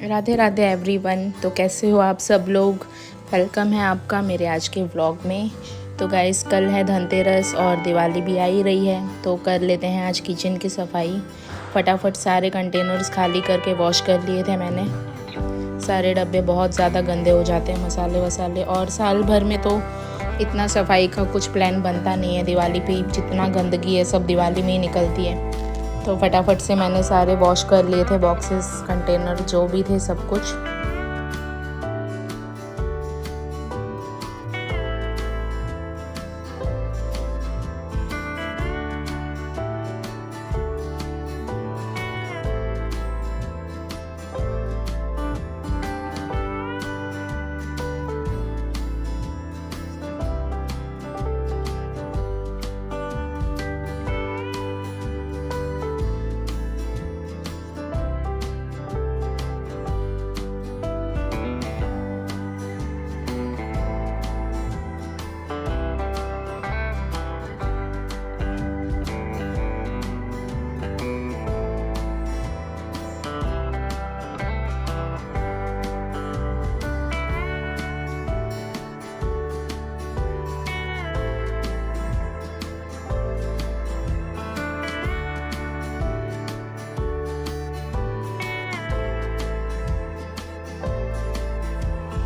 Radhe Radhe everyone. तो कैसे हो आप सब लोग। वेलकम है आपका मेरे आज के व्लॉग में। तो गाइस, कल है धनतेरस और दिवाली भी आ ही रही है, तो कर लेते हैं आज किचन की सफाई। फटाफट सारे कंटेनर्स खाली करके वॉश कर लिए थे मैंने। सारे डब्बे बहुत ज़्यादा गंदे हो जाते हैं, मसाले वसाले, और साल भर में तो इतना सफाई का कुछ प्लान बनता नहीं है। दिवाली पे जितना गंदगी है सब दिवाली में ही निकलती है। तो फटाफट से मैंने सारे वॉश कर लिए थे, बॉक्सेस, कंटेनर जो भी थे सब कुछ।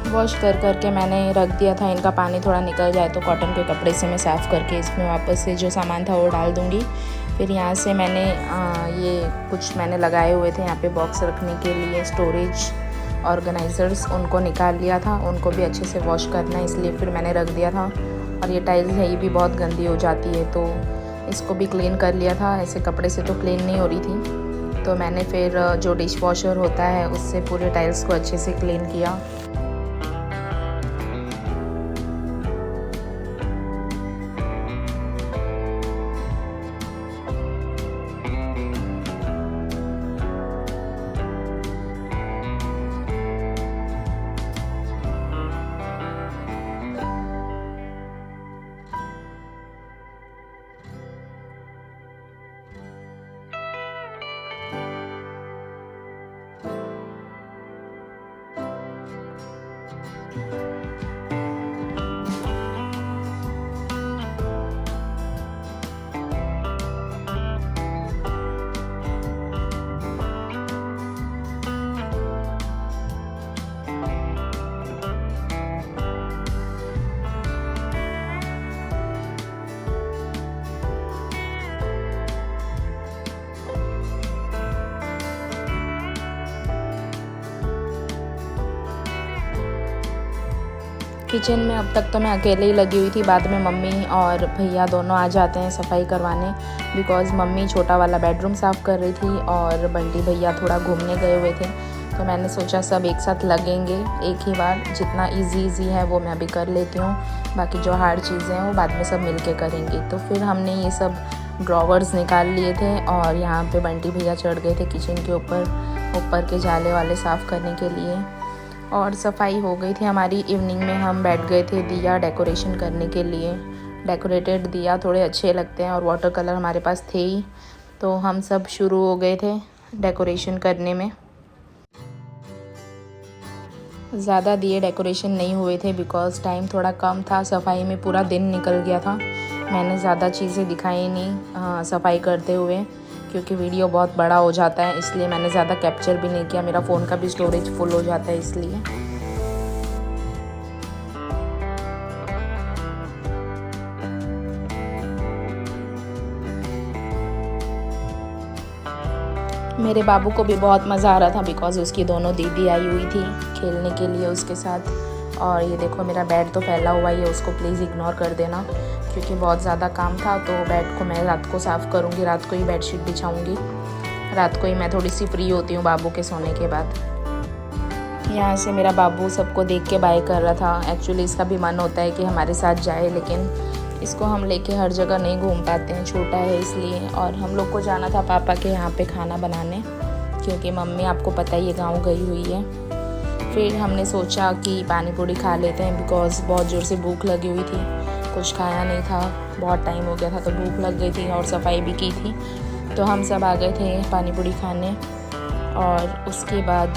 वॉश कर करके मैंने रख दिया था। इनका पानी थोड़ा निकल जाए तो कॉटन के कपड़े से मैं साफ़ करके इसमें वापस से जो सामान था वो डाल दूँगी। फिर यहाँ से मैंने ये कुछ मैंने लगाए हुए थे यहाँ पे बॉक्स रखने के लिए, स्टोरेज ऑर्गेनाइज़र्स, उनको निकाल लिया था। उनको भी अच्छे से वॉश करना है, इसलिए फिर मैंने रख दिया था। और ये टाइल्स है, ये भी बहुत गंदी हो जाती है, तो इसको भी क्लीन कर लिया था। ऐसे कपड़े से तो क्लीन नहीं हो रही थी, तो मैंने फिर जो डिश वॉशर होता है उससे पूरे टाइल्स को अच्छे से क्लीन किया। किचन में अब तक तो मैं अकेले ही लगी हुई थी। बाद में मम्मी और भैया दोनों आ जाते हैं सफाई करवाने, बिकॉज़ मम्मी छोटा वाला बेडरूम साफ़ कर रही थी और बंटी भैया थोड़ा घूमने गए हुए थे। तो मैंने सोचा सब एक साथ लगेंगे एक ही बार। जितना इजी है वो मैं अभी कर लेती हूँ, बाकी जो हार्ड चीज़ें हैं वो बाद में सब मिल के करेंगे। तो फिर हमने ये सब ड्रॉवर्स निकाल लिए थे और यहाँ पे बंटी भैया चढ़ गए थे किचन के ऊपर के जाले वाले साफ़ करने के लिए। और सफाई हो गई थी हमारी। इवनिंग में हम बैठ गए थे दिया डेकोरेशन करने के लिए। डेकोरेटेड दिया थोड़े अच्छे लगते हैं और वाटर कलर हमारे पास थे ही, तो हम सब शुरू हो गए थे डेकोरेशन करने में। ज़्यादा दिए डेकोरेशन नहीं हुए थे बिकॉज़ टाइम थोड़ा कम था। सफाई में पूरा दिन निकल गया था। मैंने ज़्यादा चीज़ें दिखाई नहीं सफाई करते हुए, क्योंकि वीडियो बहुत बड़ा हो जाता है, इसलिए मैंने ज़्यादा कैप्चर भी नहीं किया। मेरा फ़ोन का भी स्टोरेज फुल हो जाता है इसलिए। मेरे बाबू को भी बहुत मज़ा आ रहा था बिकॉज़ उसकी दोनों दीदी आई हुई थी खेलने के लिए उसके साथ। और ये देखो मेरा बेड तो फैला हुआ ही है, उसको प्लीज़ इग्नोर कर देना, क्योंकि बहुत ज़्यादा काम था। तो बेड को मैं रात को साफ़ करूँगी, रात को ही बेडशीट बिछाऊँगी। रात को ही मैं थोड़ी सी फ्री होती हूँ बाबू के सोने के बाद। यहाँ से मेरा बाबू सबको देख के बाय कर रहा था। एक्चुअली इसका भी मन होता है कि हमारे साथ जाए, लेकिन इसको हम लेके हर जगह नहीं घूम पाते हैं, छोटा है इसलिए। और हम लोग को जाना था पापा के यहाँ पे खाना बनाने, क्योंकि मम्मी आपको पता ही है गाँव गई हुई है। फिर हमने सोचा कि पानी पूरी खा लेते हैं बिकॉज़ बहुत ज़ोर से भूख लगी हुई थी। कुछ खाया नहीं था, बहुत टाइम हो गया था, तो भूख लग गई थी और सफाई भी की थी। तो हम सब आ गए थे पानी पूरी खाने। और उसके बाद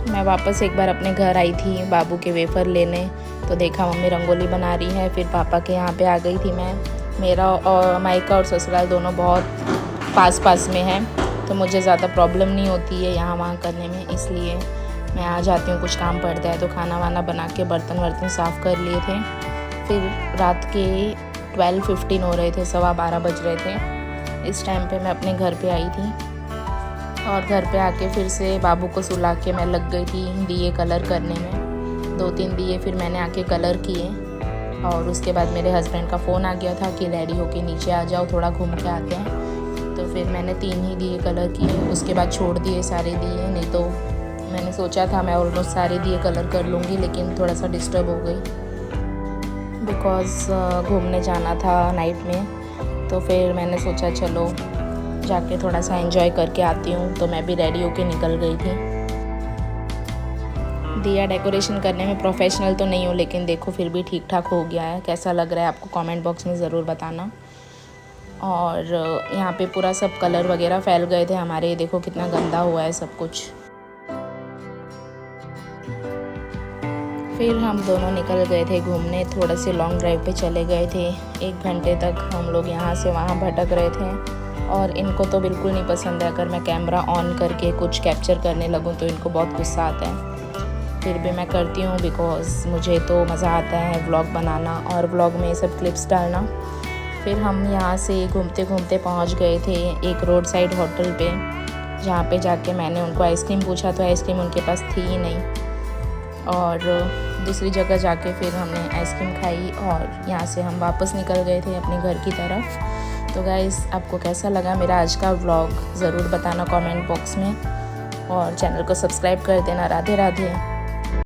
मैं वापस एक बार अपने घर आई थी बाबू के वेफ़र लेने, तो देखा मम्मी रंगोली बना रही है। फिर पापा के यहाँ पे आ गई थी मैं। मेरा और मायका और ससुराल दोनों बहुत पास पास में है, तो मुझे ज़्यादा प्रॉब्लम नहीं होती है यहाँ वहाँ करने में, इसलिए मैं आ जाती हूँ। कुछ काम पड़ता है तो खाना वाना बना के बर्तन वर्तन साफ़ कर लिए थे। फिर रात के 12:15 हो रहे थे, 12:15 बज रहे थे। इस टाइम पे मैं अपने घर पे आई थी और घर पे आके फिर से बाबू को सुला के मैं लग गई थी दिए कलर करने में। 2-3 दिए फिर मैंने आके कलर किए और उसके बाद मेरे हस्बैंड का फ़ोन आ गया था कि रेडी होके नीचे आ जाओ, थोड़ा घूम के आते हैं। तो फिर मैंने 3 ही दिए कलर किए, उसके बाद छोड़ दिए सारे दिए। नहीं तो मैंने सोचा था मैं ऑलमोस्ट सारे दिए कलर कर लूँगी, लेकिन थोड़ा सा डिस्टर्ब हो गई बिकॉज़ घूमने जाना था नाइट में। तो फिर मैंने सोचा चलो जाके थोड़ा सा एंजॉय करके आती हूँ, तो मैं भी रेडी होके निकल गई थी। दिया डेकोरेशन करने में प्रोफेशनल तो नहीं हूँ, लेकिन देखो फिर भी ठीक ठाक हो गया है। कैसा लग रहा है आपको कमेंट बॉक्स में ज़रूर बताना। और यहाँ पे पूरा सब कलर वगैरह फैल गए थे हमारे, देखो कितना गंदा हुआ है सब कुछ। फिर हम दोनों निकल गए थे घूमने, थोड़ा से लॉन्ग ड्राइव पे चले गए थे। 1 घंटे तक हम लोग यहाँ से वहाँ भटक रहे थे और इनको तो बिल्कुल नहीं पसंद है अगर मैं कैमरा ऑन करके कुछ कैप्चर करने लगूँ, तो इनको बहुत गुस्सा आता है। फिर भी मैं करती हूँ बिकॉज़ मुझे तो मज़ा आता है व्लॉग बनाना और व्लॉग में सब क्लिप्स डालना। फिर हम यहाँ से घूमते घूमते पहुँच गए थे एक रोड साइड होटल पे, जहाँ पे जाके मैंने उनको आइसक्रीम पूछा तो आइसक्रीम उनके पास थी ही नहीं। और दूसरी जगह जाके फिर हमने आइसक्रीम खाई और यहाँ से हम वापस निकल गए थे अपने घर की तरफ। तो गाइज़ आपको कैसा लगा मेरा आज का व्लॉग ज़रूर बताना कमेंट बॉक्स में और चैनल को सब्सक्राइब कर देना। राधे राधे।